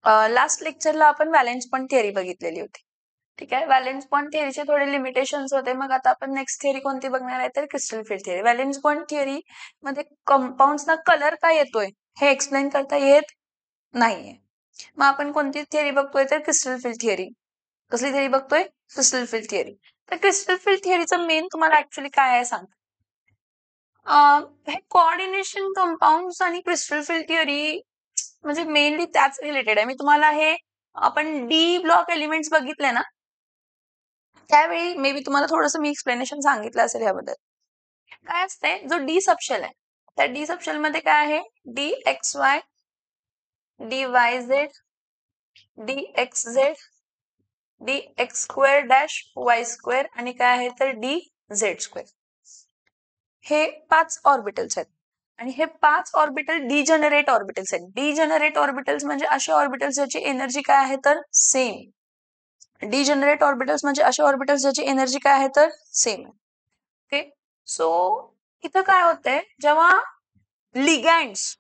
Last लेक्चरला आपण valence bond theory बघितलेली होती. ठीक आहे, व्हॅलेन्स बॉन्ड थिअरीचे थोडे लिमिटेशन्स होते. मग आता आपण नेक्स्ट थिअरी कोणती बघणार आहे तर crystal field theory. Valence bond theory मध्ये कंपाऊंड्सना कलर काय येतोय हे एक्सप्लेन करता येत नाहीये. मग आपण कोणती थिअरी बघतोय तर क्रिस्टल फील्ड थिअरी. कसली थिअरी बघतोय? Crystal field theory. तर क्रिस्टल फील्ड थिअरीचं मेन तुम्हाला ऍक्च्युली काय आहे सांग. हे कोऑर्डिनेशन कंपाऊंड्स आणि क्रिस्टल फील्ड थिअरी म्हणजे मेनली त्याच रिलेटेड आहे. मी तुम्हाला हे आपण डी ब्लॉक एलिमेंट्स बघितले ना त्यावेळी मे बी तुम्हाला थोडंसं मी एक्सप्लेनेशन सांगितलं असेल याबद्दल. काय असते जो डी सबशेल आहे त्या डी सबशेल मध्ये काय आहे D x Y D Y Z D x Z D x square dash Y square आणि काय आहे तर डी झेड स्क्वेअर. हे 5 ऑर्बिटल्स आहेत आणि हे 5 ऑर्बिटल डिजनरेट ऑर्बिटल्स आहेत. डिजनरेट ऑर्बिटल्स म्हणजे असे ऑर्बिटल्स ज्याची एनर्जी काय आहे तर सेम. डिजनरेट ऑर्बिटल्स म्हणजे असे ऑर्बिटल्स ज्याची एनर्जी काय आहे तर सेम. ओके, सो इथं काय होतंय जेव्हा लिगँड्स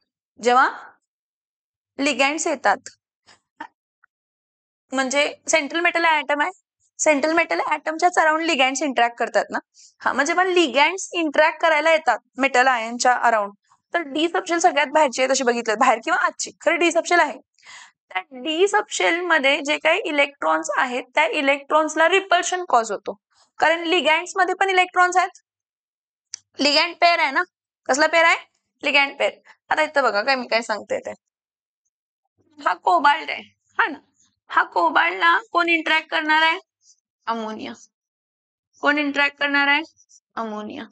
येतात म्हणजे सेंट्रल मेटल ऍटम आहे. सेंट्रल मेटल ऍटमच्या अराउंड लिगँड्स इंटरॅक्ट करतात ना. हा म्हणजे जेव्हा लिगँड्स इंटरॅक्ट करायला येतात मेटल आयनच्या अराउंड तर डी सबशेल सगळ्यात बाहेरची आहे तशी बघितलं बाहेर किंवा आजची खरं डी सबशेल आहे. त्या डी सबशेल मध्ये जे काही इलेक्ट्रॉन्स आहेत त्या इलेक्ट्रॉन्सला रिपल्शन कॉज होतो कारण लिगँड्स मध्ये पण इलेक्ट्रॉन्स आहेत. लिगँड पेअर आहे ना. कसला पेअर आहे? Ligand pair. आता इथं बघा काय मी काय सांगते ते. हा कोबाल्ट आहे हा ना. हा कोबाल्टला कोण इंटरॅक्ट करणार आहे? अमोनिया. कोण इंटरॅक्ट करणार आहे? अमोनिया.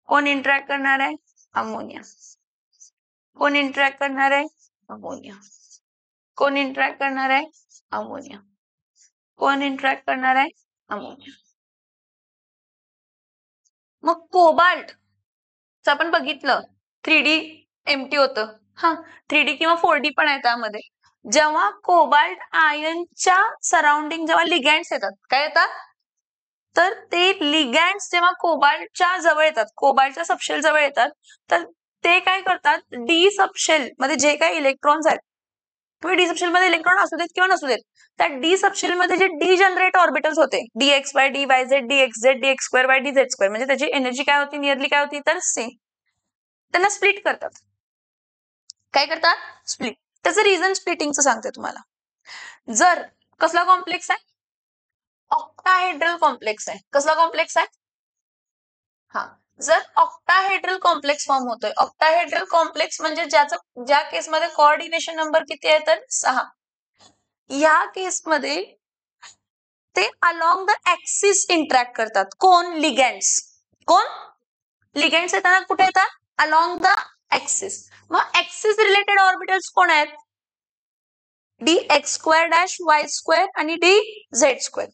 कोण इंटरॅक्ट करणार आहे? अमोनिया. कोण इंटरॅक्ट करणार आहे? अमोनिया. कोण इंटरॅक्ट करणार आहे? अमोनिया. कोण इंटरॅक्ट करणार आहे? अमोनिया. मग कोबाल्ट आपण बघितलं 3D एम्प्टी होतं. हा 3D किंवा 4D पण आहे त्यामध्ये. जेव्हा कोबाल्ट आयनच्या सराउंडिंग जेव्हा लिगँड्स येतात काय येतात तर ते लिगँड्स जेव्हा कोबाल्टच्या जवळ येतात कोबाल्टच्या सबशेल जवळ येतात तर ते काय करतात डी सबशेल मध्ये जे काही इलेक्ट्रॉन्स आहेत तुम्ही डी सबशेल मध्ये इलेक्ट्रॉन असू देत किंवा नसू देत त्या डी सबशेल मध्ये जे डिजनरेट ऑर्बिटल्स होते D x Y D Y Z D x Z D x square Y D z square म्हणजे त्याची एनर्जी काय होती नियरली काय होती तर सेम. त्यांना स्प्लिट करतात. काय करतात? स्प्लिट. त्याचं रिझन स्प्लिटिंगचं सांगते तुम्हाला. जर कसला कॉम्प्लेक्स आहे? ऑक्टाहेड्रल कॉम्प्लेक्स आहे. कसला कॉम्प्लेक्स आहे? हा जर ऑक्टाहेड्रल कॉम्प्लेक्स फॉर्म होतोय ऑक्टाहेड्रल कॉम्प्लेक्स म्हणजे ज्या केसमध्ये कोऑर्डिनेशन नंबर किती आहे तर 6. या केसमध्ये ते अलॉंग द ऍक्सिस इंटरॅक्ट करतात. कोण? लिगँड्स. कोण? लिगँड्स येताना कुठे येतात? Along the axis. मग ऍक्सिस रिलेटेड ऑर्बिटल्स कोण आहेत? D x square dash Y square आणि डी झेड स्क्वेअर.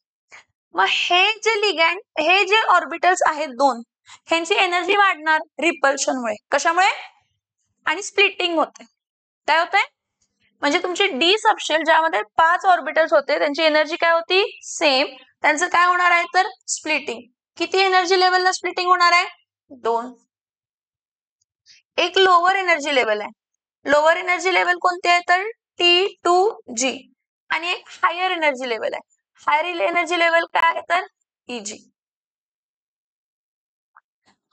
मग हे जे ऑर्बिटल्स आहेत दोन ह्यांची एनर्जी वाढणार रिपल्शनमुळे. कशामुळे? आणि स्प्लिटिंग होते. काय होतंय? म्हणजे तुमची डी सबशेल ज्यामध्ये 5 ऑर्बिटल्स होते त्यांची एनर्जी काय होती? सेम. त्यांचं काय होणार आहे तर स्प्लिटिंग. किती एनर्जी लेवलला स्प्लिटिंग होणार आहे? 2. एक लोअर एनर्जी लेवल आहे. लोअर एनर्जी लेवल कोणती आहे तर T2G आणि एक हायर एनर्जी लेवल आहे. हायर एनर्जी लेवल काय आहे तर EG.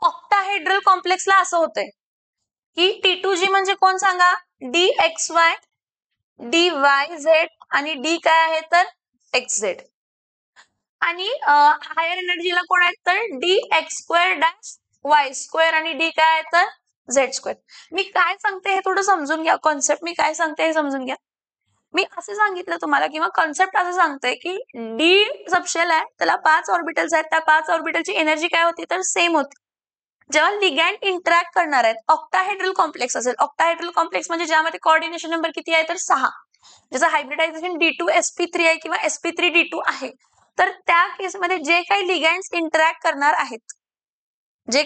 ऑक्टाहेड्रल कॉम्प्लेक्सला असं होतंय की T2G म्हणजे कोण सांगा? DXY DYZ आणि D काय आहे तर XZ. आणि हायर एनर्जीला कोण आहेत तर DX square dash Y square आणि D काय आहे तर झेड स्क्वेअर. मी काय सांगते हे थोडं समजून घ्या. कॉन्सेप्ट मी काय सांगते हे समजून घ्या. मी असं सांगितलं तुम्हाला किंवा कॉन्सेप्ट असं सांगते की डी सबशेल आहे त्याला 5 ऑर्बिटल्स आहेत त्या 5 ऑर्बिटलची एनर्जी काय होती तर सेम होती. जेव्हा लिगँड इंटरॅक्ट करणार आहेत ऑक्टाहेड्रल कॉम्प्लेक्स असेल. ऑक्टाहेड्रल कॉम्प्लेक्स म्हणजे ज्यामध्ये कोऑर्डिनेशन नंबर किती आहे तर 6. ज्याचं हायब्रिडायझेशन D2sp3 आहे किंवा sp3d2 आहे तर त्या केसमध्ये जे काही लिगँड्स इंटरॅक्ट करणार आहेत जे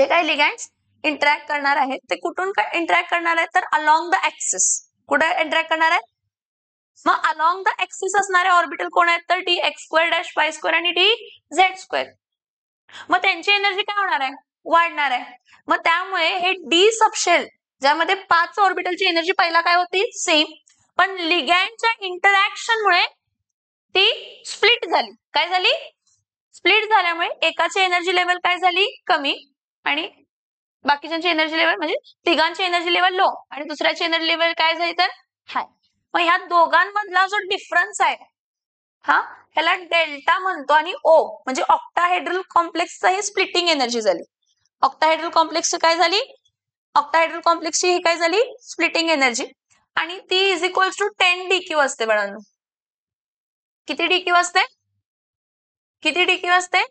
काही लिगँड्स इंटरॅक्ट करणार आहेत ते कुठून इंटरॅक्ट करणार आहेत तर अलॉंग द ऍक्सिस. कुठे इंटरॅक्ट करणार आहेत? मग अलॉंग द ऍक्सिस असणारे ऑर्बिटल कोण आहेत तर D x square dash Y square आणि डी झेड स्क्वेअर. मग त्यांची एनर्जी काय होणार आहे? वाढणार आहे. मग त्यामुळे हे डी सबशेल ज्यामध्ये 5 ऑर्बिटलची एनर्जी पहिला काय होती सेम, पण लिगँडच्या इंटरॅक्शनमुळे ती स्प्लिट झाली. काय झाली? स्प्लिट झाल्यामुळे एकाची एनर्जी लेवल काय झाली कमी आणि बाकीच्यांची एनर्जी लेवल म्हणजे तिघांची एनर्जी लेवल लो आणि दुसऱ्याची एनर्जी लेवल काय झाली तर हाय. मग ह्या दोघांमधला जो डिफरन्स आहे हा ह्याला डेल्टा म्हणतो आणि ओ म्हणजे ऑक्टाहेड्रल कॉम्प्लेक्सचा ही स्प्लिटिंग एनर्जी झाली. ऑक्टाहेड्रल कॉम्प्लेक्सची काय झाली? ऑक्टाहेड्रल कॉम्प्लेक्सची ही काय झाली स्प्लिटिंग एनर्जी आणि ती इज इक्वल्स टू 10 DQ असते बाळांनो. किती DQ असते? किती DQ असते?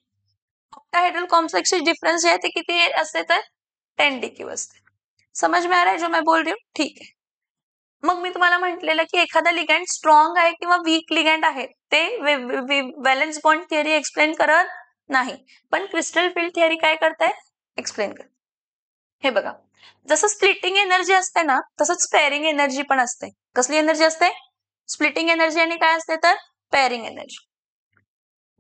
ऑक्टाहेड्रल कॉम्प्लेक्सची डिफरेंस है किती असते तर 10 DQ असते. समझ में आ रहा है जो मैं बोल रही हूँ? ठीक है. मग मी तुम्हाला म्हटलेलं की एखादा लिगँड स्ट्रॉंग आहे किंवा वीक लिगँड आहे ते व्हॅलेन्स बॉन्ड थिअरी एक्सप्लेन करत नाही, पण क्रिस्टल फील्ड थिअरी काय करते एक्सप्लेन कर. हे बघा, जसं स्प्लिटिंग एनर्जी असते ना तसंच पेअरिंग एनर्जी पण असते. कसली एनर्जी असते? स्प्लिटिंग एनर्जी आणि काय असते तर पेअरिंग एनर्जी.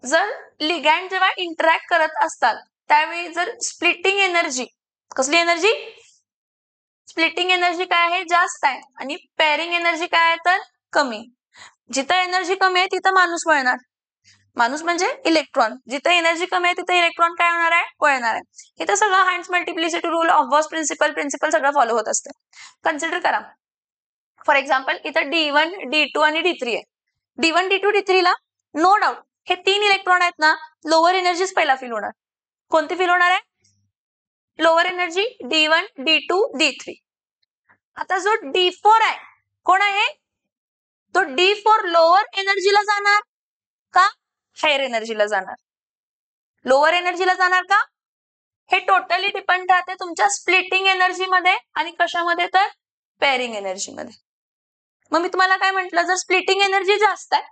जर लिगँड जेव्हा इंटरॅक्ट करत असतात त्यावेळी जर स्प्लिटिंग एनर्जी, कसली एनर्जी? स्प्लिटिंग एनर्जी काय आहे जास्त आहे आणि पेअरिंग एनर्जी काय आहे तर कमी. जिथं एनर्जी कमी आहे तिथं माणूस वळणार. माणूस म्हणजे इलेक्ट्रॉन. जिथं एनर्जी कमी आहे तिथं इलेक्ट्रॉन काय होणार आहे वळणार आहे. इथं सगळं हाइन्स मल्टिप्लिसिटी रूल, ऑफ प्रिन्सिपल सगळं फॉलो होत असते. कन्सिडर करा फॉर एक्झाम्पल इथं D1, D2 आणि D3 आहे. D1, D2, D3 ला नो डाऊट हे 3 इलेक्ट्रॉन आहेत ना लोअर एनर्जीच पहिला फील होणार. कोणती फील होणार आहे? Lower energy D1, D2, D3. आता जो D4 आहे कोण आहे? तो D4 लोअर एनर्जीला जाणार का हायर एनर्जीला जाणार? लोअर एनर्जीला जाणार का? हे टोटली डिपेंड राहते तुमच्या स्प्लिटिंग एनर्जी मध्ये आणि कशामध्ये तर पेअरिंग एनर्जी मध्ये. मग मी तुम्हाला काय म्हटलं, जर स्प्लिटिंग एनर्जी जास्त आहे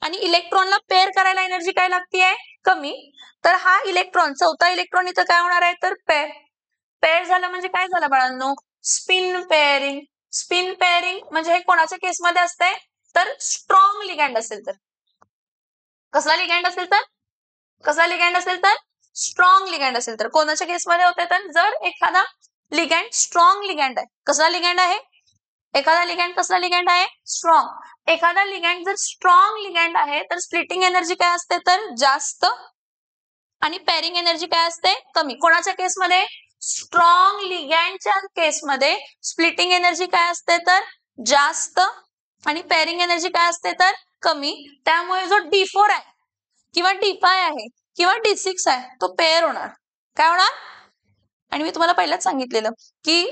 आणि इलेक्ट्रॉनला पेअर करायला एनर्जी काय लागते कमी, तर हा इलेक्ट्रॉन चौथा इलेक्ट्रॉन इथं काय होणार आहे तर पेअर. पेअर झालं म्हणजे काय झालं बाळांनो? Spin pairing. स्पिन पेअरिंग म्हणजे हे कोणाच्या केसमध्ये असते तर स्ट्रॉंग लिगँड असेल तर. कसला लिगँड असेल तर? कसला लिगँड असेल तर स्ट्रॉंग लिगँड असेल तर. कोणाच्या केसमध्ये होते तर जर एखादा लिगँड स्ट्रॉंग लिगँड आहे. कसला लिगँड आहे? एखादा लिगँड कसला लिगँड आहे स्ट्रॉंग. एखादा लिगँड जर स्ट्रॉंग लिगँड आहे तर स्प्लिटिंग एनर्जी काय असते तर जास्त आणि पेअरिंग एनर्जी काय असते कमी. कोणाच्या केसमध्ये? स्ट्रॉंग लिगँडच्या केसमध्ये स्प्लिटिंग एनर्जी काय असते तर जास्त आणि पेअरिंग एनर्जी काय असते तर कमी. त्यामुळे जो D4 आहे किंवा D5 आहे किंवा D6 आहे तो पेअर होणार. काय होणार? आणि मी तुम्हाला पहिलाच सांगितलेलं की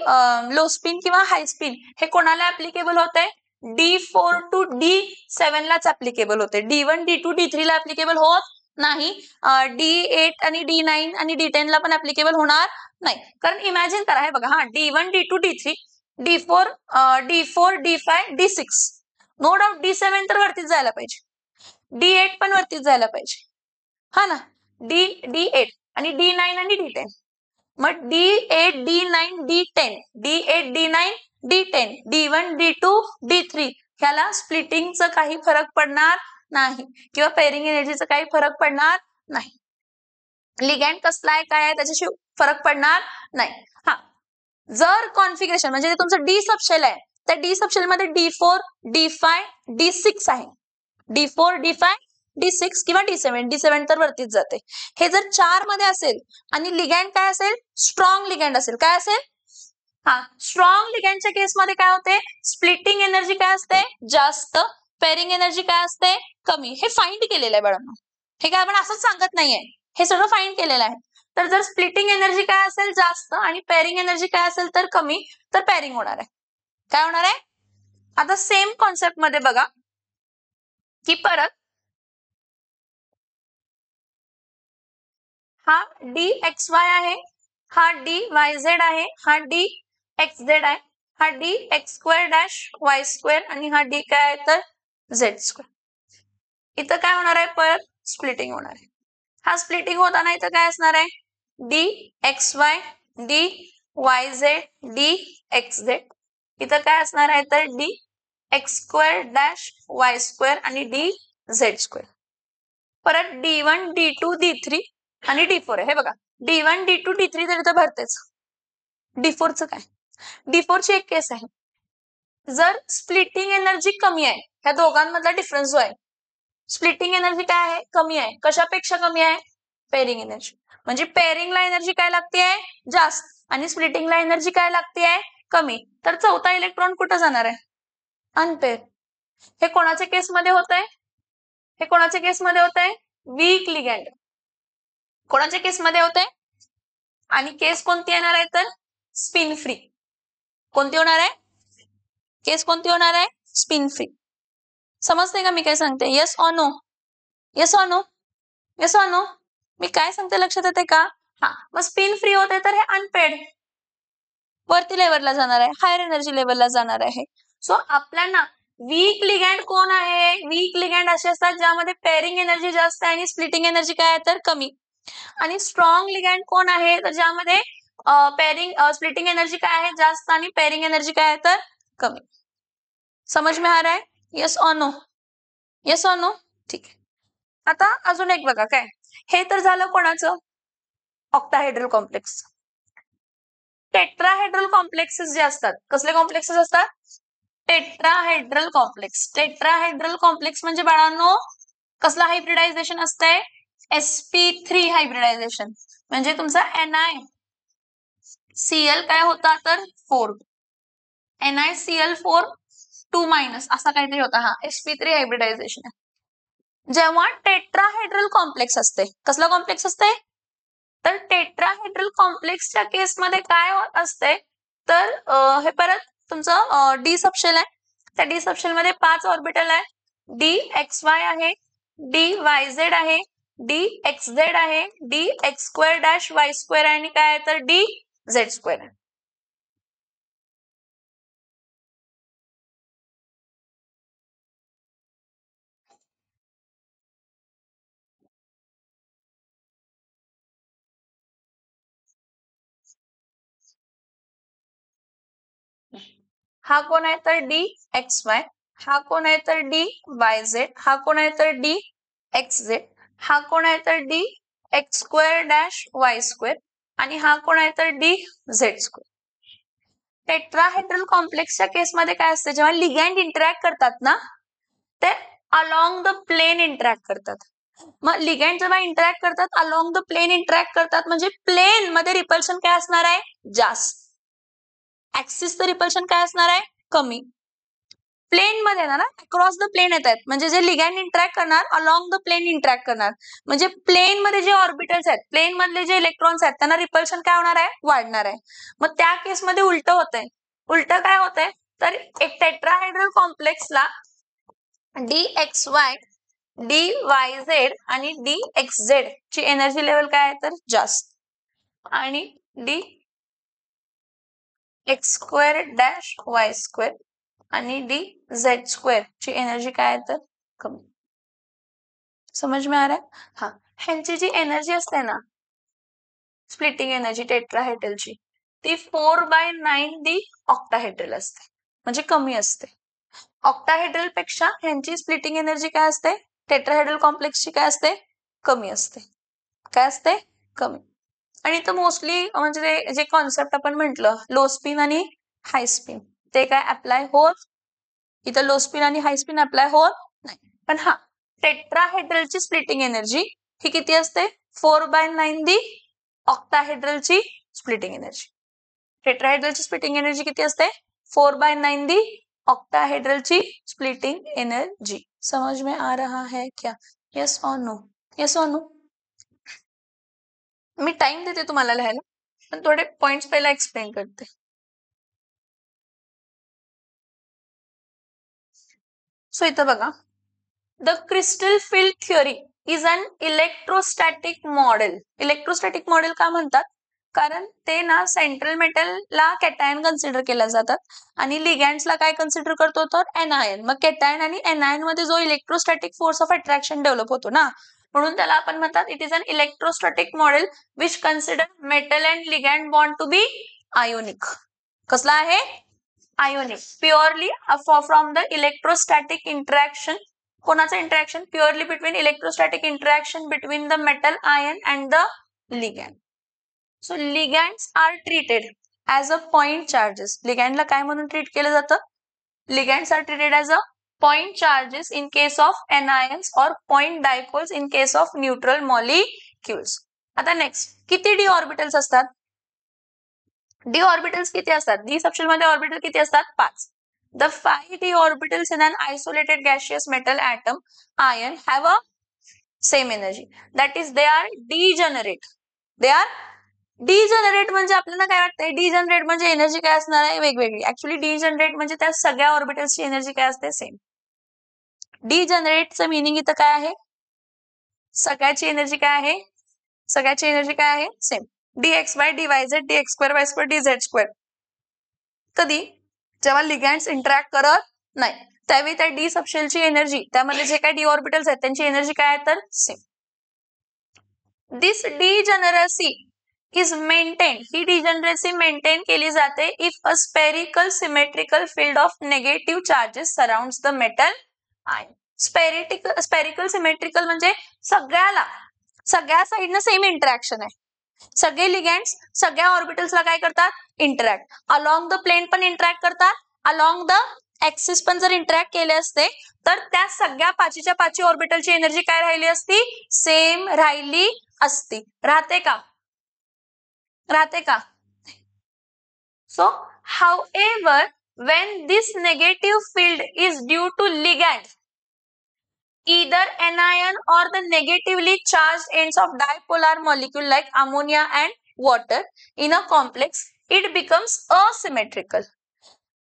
लो स्पिन किंवा हाय स्पिन हे कोणाला ऍप्लिकेबल होते? D4 to D7 लाच ऍप्लिकेबल होते. D1, D2, D3 ला ऍप्लिकेबल होत नाही. D8 आणि D9 आणि D10 ला पण ऍप्लिकेबल होणार नाही. कारण इमॅजिन करा, हे बघा हा D1, D2, D3, D4, D5, D6 no doubt D7 तर वरतीच जायला पाहिजे. D8 पण वरतीच जायला पाहिजे हा ना. D8 आणि D9 आणि D10. मग D8, D9, D10, D8, D9, D10, D1, D2, D3 ह्याला स्प्लिटिंगचं काही फरक पडणार नाही किंवा पेअरिंग एनर्जीचा काही फरक पडणार नाही. लिगँड कसला आहे काय आहे त्याच्याशी फरक पडणार नाही. हा जर कॉन्फिगरेशन म्हणजे तुमचं डी सबशेल आहे त्या डी सबशेल मध्ये D4, D5, D6 आहे. D4, D5, D6 किंवा D7 तर वरतीच जाते. हे जर 4 मध्ये असेल आणि लिगँड काय असेल स्ट्रॉंग लिगँड असेल. काय असेल? हा स्ट्रॉंग लिगँडच्या केसमध्ये काय होते स्प्लिटिंग एनर्जी काय असते जास्त, पेअरिंग एनर्जी काय असते कमी. हे फाइंड केलेलं आहे बाळांनो. हे काय आपण असंच सांगत नाहीये, हे सगळं फाइंड केलेलं आहे. तर जर स्प्लिटिंग एनर्जी काय असेल जास्त आणि पेअरिंग एनर्जी काय असेल तर कमी तर पेअरिंग होणार आहे. काय होणार आहे? आता सेम कॉन्सेप्ट मध्ये बघा की परत हा DXY आहे, हा DYZ आहे, हा DXZ आहे, हा DX2-Y2 आणि हा D काय आहे तर Z2. इथं काय होणार आहे परत स्प्लिटिंग होणार आहे. हा स्प्लिटिंग होताना इथं काय असणार आहे DXY, DYZ, DXZ. इथं काय असणार आहे तर DX2-Y2 आणि DZ2. परत D1, D2, D3 आणि D4 आहे. हे बघा D1, D2, D3 तर इथं भरतेच. D4चं काय D4 ची एक केस आहे. जर स्प्लिटिंग एनर्जी कमी आहे, ह्या दोघांमधला डिफरन्स जो आहे, स्प्लिटिंग एनर्जी काय आहे, कमी आहे. कशापेक्षा कमी आहे, पेरिंग एनर्जी. म्हणजे पेरिंगला एनर्जी काय लागते, जास्त, आणि स्प्लिटिंगला एनर्जी काय लागते, कमी. तर चौथा इलेक्ट्रॉन कुठं जाणार आहे, अनपेअर. हे कोणाच्या केसमध्ये होत आहे, हे कोणाच्या केसमध्ये होत आहे, वीक लिगँड. कोणाच्या केसमध्ये होत आहे, आणि केस कोणती येणार आहे, तर स्पिन फ्री. कोणती होणार आहे, केस कोणती होणार आहे, स्पिन फ्री. समजते का मी काय सांगते, yes or no, yes or no, yes or no. मी काय सांगते लक्षात येते का, हा. मग स्पिन फ्री होते तर हे अनपेड वरती लेवलला जाणार आहे, हायर एनर्जी लेवलला जाणार आहे. सो आपल्याला वीक लिगँड कोण आहे, वीक लिगँड असे असतात ज्यामध्ये पेरिंग एनर्जी जास्त आहे आणि स्प्लिटिंग एनर्जी काय आहे तर कमी. आणि स्ट्रॉंग लिगँड कोण आहे, तर ज्यामध्ये पेरिंग स्प्लिटिंग एनर्जी काय आहे जास्त आणि पेरिंग एनर्जी काय आहे तर कमी. समझ में आ रहा है, येस और नो, येस और नो. ठीक आहे. आता अजून एक बघा, काय हे तर झालं कोणाचं, ऑक्टाहेड्रल कॉम्प्लेक्स. टेट्राहेड्रल कॉम्प्लेक्सेस जे असतात, कसले कॉम्प्लेक्सेस असतात, टेट्राहेड्रल कॉम्प्लेक्स. टेट्राहेड्रल कॉम्प्लेक्स म्हणजे बाळांनो कसला हायब्रिडायझेशन असतंय, sp3 हायब्रिडायझेशन. म्हणजे तुमचा NiCl काय होता तर 4, NiCl4 2- असा काहीतरी होता, हा sp3 हायब्रिडायझेशन आहे. जेव्हा टेट्राहेड्रल कॉम्प्लेक्स असते, कसला कॉम्प्लेक्स असते, तर टेट्राहेड्रल कॉम्प्लेक्सच्या केसमध्ये काय असते, तर हे परत तुमचं डी सबशेल आहे. त्या डी सबशेल मध्ये 5 ऑर्बिटल आहे, DXY आहे, DYZ आहे, DXZ आहे, DX2-Y2 आहे, आणि काय आहे तर DZ2 आहे. हा कोण आहे तर DXY, हा कोण आहे तर DYZ, हा कोण आहे तर DXZ, हा कोण आहे तर DX2-Y2, आणि हा कोण आहे तर DZ2. टेट्राहेड्रल कॉम्प्लेक्सच्या केसमध्ये काय असते, जेव्हा लिगँड इंटरॅक्ट करतात ना, ते अलॉंग द प्लेन इंटरॅक्ट करतात. मग लिगँड जेव्हा इंटरॅक्ट करतात, अलॉंग द प्लेन इंटरॅक्ट करतात, म्हणजे प्लेन मध्ये रिपल्शन काय असणार आहे, जास्त. ऍक्सिसचं रिपल्शन काय असणार आहे, कमी. प्लेन मध्ये ना अक्रॉस द प्लेन येत आहेत, म्हणजे जे लिगँड इंटरॅक्ट करणार अलॉंग द प्लेन इंटरॅक्ट करणार, म्हणजे प्लेन मध्ये जे ऑर्बिटल्स आहेत, प्लेन मधले जे इलेक्ट्रॉन्स आहेत, त्यांना रिपल्शन काय होणार आहे, वाढणार आहे. मग त्या केसमध्ये उलट होतंय. उलट काय होतंय, तर एक टेट्राहेड्रल कॉम्प्लेक्सला DXY, DYZ आणि DXZ ची एनर्जी लेवल काय आहे तर जास्त, आणि DX2-Y2 आणि DZ2 ची एनर्जी काय आहे तर कमी. समझ में आ रहा है, हा. ह्यांची जी एनर्जी असते ना, स्प्लिटिंग एनर्जी टेट्राहेड्रलची, ती 4/9 दी ऑक्टाहेड्रल असते, म्हणजे कमी असते. ऑक्टाहेड्रल पेक्षा ह्यांची स्प्लिटिंग एनर्जी काय असते, टेट्राहेड्रल कॉम्प्लेक्सची काय असते, कमी असते. काय असते, कमी. आणि इथं मोस्टली म्हणजे जे कॉन्सेप्ट आपण म्हटलं लो स्पिन आणि हाय स्पिन, ते काय अप्लाय होत, इथं लो स्पिन आणि हाय स्पिन अप्लाय होत नाही. पण हा, टेट्राहेड्रलची स्प्लिटिंग एनर्जी ही किती असते, 4/9 दी ऑक्टाहेड्रलची स्प्लिटिंग एनर्जी. टेट्राहेड्रलची स्प्लिटिंग एनर्जी किती असते, 4/9 दी ऑक्टाहेड्रलची स्प्लिटिंग एनर्जी. समझ में आ रहा है क्या, यस और नो, यस और नो. मी टाइम देते तुम्हाला लिहायला, पण थोडे पॉइंट्स पहिला एक्सप्लेन करते. सो इथं बघा, the crystal field theory is an electrostatic model. Electrostatic model का म्हणतात, कारण ते ना सेंट्रल मेटलला कॅटायन कन्सिडर केल्या जातात आणि लिगँड्सला काय कन्सिडर करतो तर एनायन. मग कॅटायन आणि एनायन मध्ये जो electrostatic force of attraction develop होतो ना, म्हणून त्याला आपण म्हणतात it is an electrostatic model which consider metal and ligand bond to be ionic. कसला आहे, ionic. Purely from the electrostatic interaction, कोणाचं interaction, purely between electrostatic interaction between the metal ion and the ligand. So ligands are treated, as a point charges. लिगँडला काय म्हणून treat केलं जातं? Ligands are treated as a point charges in case of anions or point dipoles in case of neutral molecules. आता next, किती d orbitals असतात? d orbitals किती असतात? d subshell मध्ये ऑर्बिटल किती असतात? 5. The 5 d orbitals in an isolated gaseous metal atom ion have a same energy. That is, they are degenerate. They are degenerate म्हणजे आपल्याला काय वाटतंय? degenerate म्हणजे एनर्जी काय असणार आहे? वेगवेगळी. ऍक्च्युअली degenerate म्हणजे त्या सगळ्या ऑर्बिटल्सची एनर्जी काय असते? सेम. डिजनरेटचं मीनिंग इथं काय आहे? सगळ्याची एनर्जी काय आहे? सगळ्याची एनर्जी काय आहे? Same. dxy dy z dx square y square dz square. कधी? जेव्हा लिगँड्स इंटरॅक्ट करत नाही त्यावेळी त्या डी सबशेलची एनर्जी, त्यामध्ये जे काही डी ऑर्बिटल्स आहेत त्यांची एनर्जी काय आहे? तर same. This degeneracy is maintain. ही डिजनरसी मेंटेन केली जाते if a spherical symmetrical field of negative charges surrounds the metal ion. Spherical symmetrical म्हणजे सगळ्या साइडनं सेम इंटरॅक्शन आहे. सगळे लिगँड्स सगळ्या ऑर्बिटल्सला काय करतात? इंटरॅक्ट. अलॉंग द प्लेन पण इंटरॅक्ट करतात, अलॉंग द ऍक्सिस पण जर इंटरॅक्ट केले असते तर त्या सगळ्या पाचीच्या पाची ऑर्बिटलची एनर्जी काय राहिली असती? सेम राहिली असती. राहते का? राहते का? So however, when this negative field is due to ligand, either anion or the negatively charged ends of dipolar molecule like ammonia and water in a complex, it becomes asymmetrical.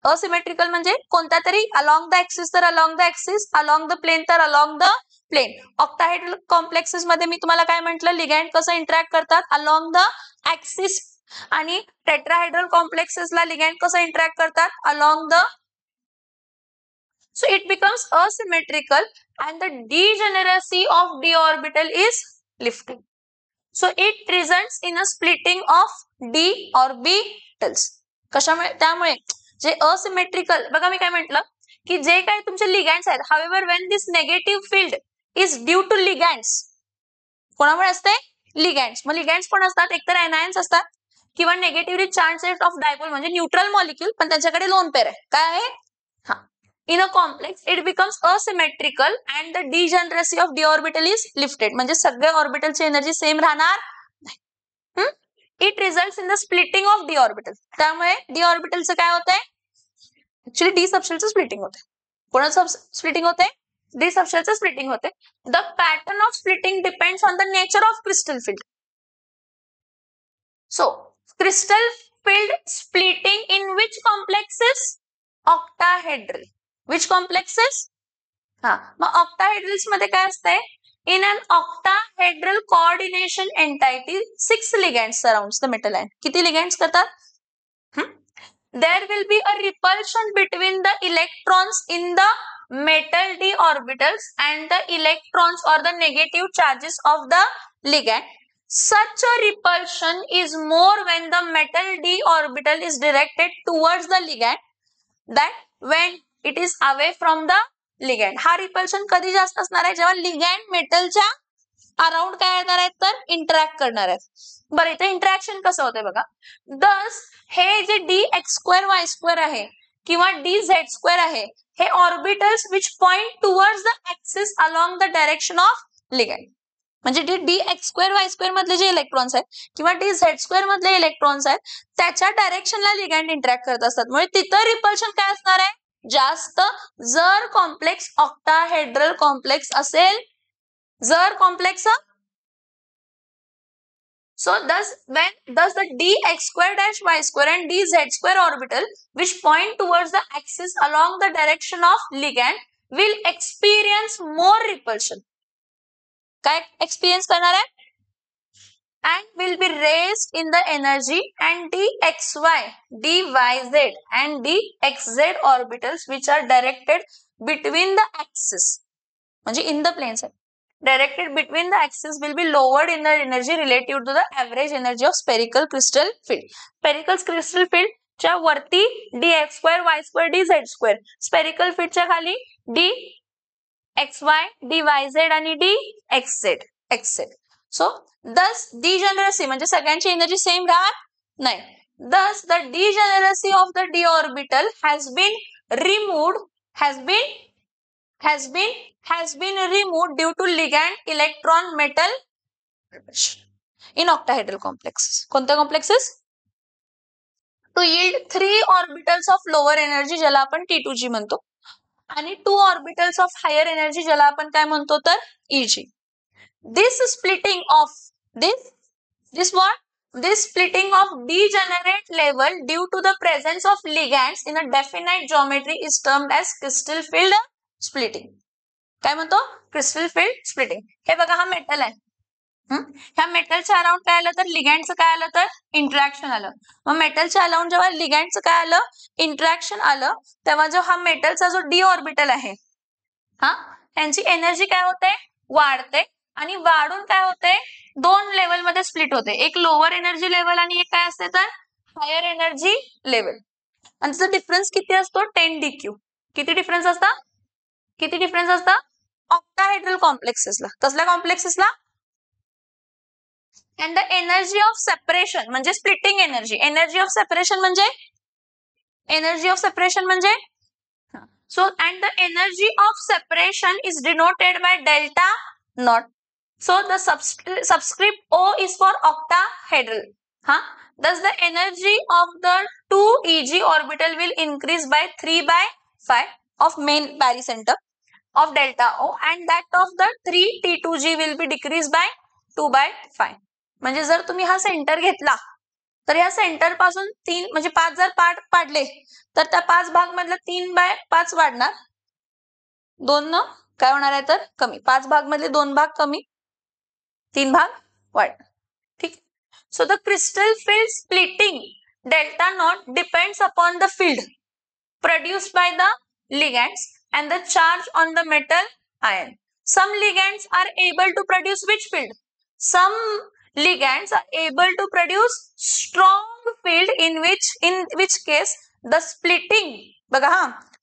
asymmetrical म्हणजे कोणत्या तरी along the axis तर along the axis, along the plane तर along the plane. Octahedral complexes मध्ये मी तुम्हाला काय म्हटलं? Ligand कसं इंटरॅक्ट करतात? along the axis. आणि टेट्राहेड्रल कॉम्प्लेक्सेसला लिगँड कसं इंटरॅक्ट करतात? along the. So it becomes asymmetrical and the degeneracy of d orbital is lifted. So it results in a splitting of d orbitals. कशामुळे? त्यामुळे जे asymmetrical, बघा मी काय म्हटलं की जे काही तुमचे लिगँड्स आहेत, however when this negative field is due to ligands, कोणामुळे असते? लिगँड्स. मग लिगँड्स पण असतात, एकतर एनायन्स असतात किंवा negatively charge set of dipole म्हणजे न्यूट्रल मॉलिक्यूल, पण त्यांच्याकडे लोन पेअर आहे. काय आहे? हा. In a complex, it becomes asymmetrical and the degeneracy of d orbital is lifted. म्हणजे सगळे ऑर्बिटलची एनर्जी सेम राहणार नाही. It results in the splitting of d orbital. त्यामुळे d ऑर्बिटलचं काय होतंय? ऍक्च्युअली डी सबशेलचं स्प्लिटिंग होते. कोणाचं स्प्लिटिंग होते? डी सबशेलचं स्प्लिटिंग होते. The pattern of splitting depends on the nature of crystal field. So, crystal field splitting in which complexes? Octahedral. Which complexes? हा, मग octahedrals मध्ये काय असते? In an octahedral coordination entity, 6 ligands surrounds the metal ion. किती ligands करतात? There will be a repulsion between the electrons in the metal d orbitals and the electrons or the negative charges of the ligand. Such a repulsion is more when the metal d orbital is directed towards the ligand than when it is away from the ligand. हा repulsion कधी जास्त असणार आहे? जेव्हा ligand मेटलच्या around काय येणार आहेत? तर इंटरॅक्ट करणार आहेत. बरं, इथे इंटरॅक्शन कसं होतंय बघा. दस हे जे D x square y square आहे किंवा डी झेड स्क्वेअर आहे, हे orbitals which point towards the axis along the direction of ligand. म्हणजे D x square y square मधले जे इलेक्ट्रॉन्स आहेत किंवा डी झेड स्क्वेअर मधले इलेक्ट्रॉन्स आहेत त्याच्या डायरेक्शनला लिगँड इंटरॅक्ट करत असतात. म्हणजे तिथं रिपल्शन काय असणार आहे? जास्त. जर कॉम्प्लेक्स ऑक्टाहेड्रल कॉम्प्लेक्स असेल, जर complex. So thus the dx square dash y square and dz square orbital which point towards the axis along the direction of ligand will experience more repulsion. काय experience करणार आहे? And will be raised in the energy, and dxy, dyz and dxz orbitals which are directed between the axis म्हणजे in the plane side directed between the axis will be lowered in the energy relative to the average energy of spherical crystal field. Spherical crystal field च्या वरती dx square y square dz square, spherical field च्या खाली dxy dyz आणि dxz. So thus degeneracy म्हणजे सगळ्यांची energy same राहत नाही. Thus, the degeneracy of the d orbital has been removed removed due to ligand electron metal in octahedral complexes. कोणत्या complexes? To yield 3 orbitals of lower energy ज्याला आपण T2G म्हणतो आणि 2 orbitals of higher energy ज्याला आपण काय म्हणतो तर EG. This splitting of degenerate level due to the presence of ligands in a definite geometry is termed as crystal field splitting. काय म्हणतो? Crystal field splitting. हे बघा हा मेटल आहे. ह्या मेटलच्या अराउंड काय आलं तर लिगँडचं काय आलं तर इंटरॅक्शन आलं. मग मेटलच्या अराउंड जेव्हा लिगँडचं काय आलं इंटरॅक्शन आलं तेव्हा जो हा मेटलचा जो डी ऑर्बिटल आहे यांची एनर्जी काय होते वाढते आणि वाढून काय होते 2 लेवल मध्ये स्प्लिट होते. एक लोअर एनर्जी लेवल आणि एक काय असते तर हायर एनर्जी लेवल. आणि त्याचा डिफरन्स किती असतो 10 DQ. किती डिफरन्स असता ऑक्टाहेड्रल कॉम्प्लेक्सेसला. कसल्या कॉम्प्लेक्सेसला? And the energy of separation म्हणजे splitting energy. Energy of separation म्हणजे so and the energy of separation is denoted by delta not. So the subscript O is for octahedral. Thus the energy of the 2 EG orbital will increase by 3/5 of main barycenter of delta O and that of the 3 T2G will be decreased by 2/5. म्हणजे जर तुम्ही हा centre घेतला तर या centre पासून 3 म्हणजे 5 जर पार्ट पाडले तर त्या 5 भाग मधला 3/5 वाढणार. 2 न काय होणार आहे तर कमी. 5 भाग मधले 2 भाग कमी 3 भाग वाढणार. ठीक. So the crystal field splitting delta not depends upon the field produced by the ligands and the charge on the metal ion. Some ligands are able to produce which field? Some ligands are able to produce strong field in which case the splitting बघा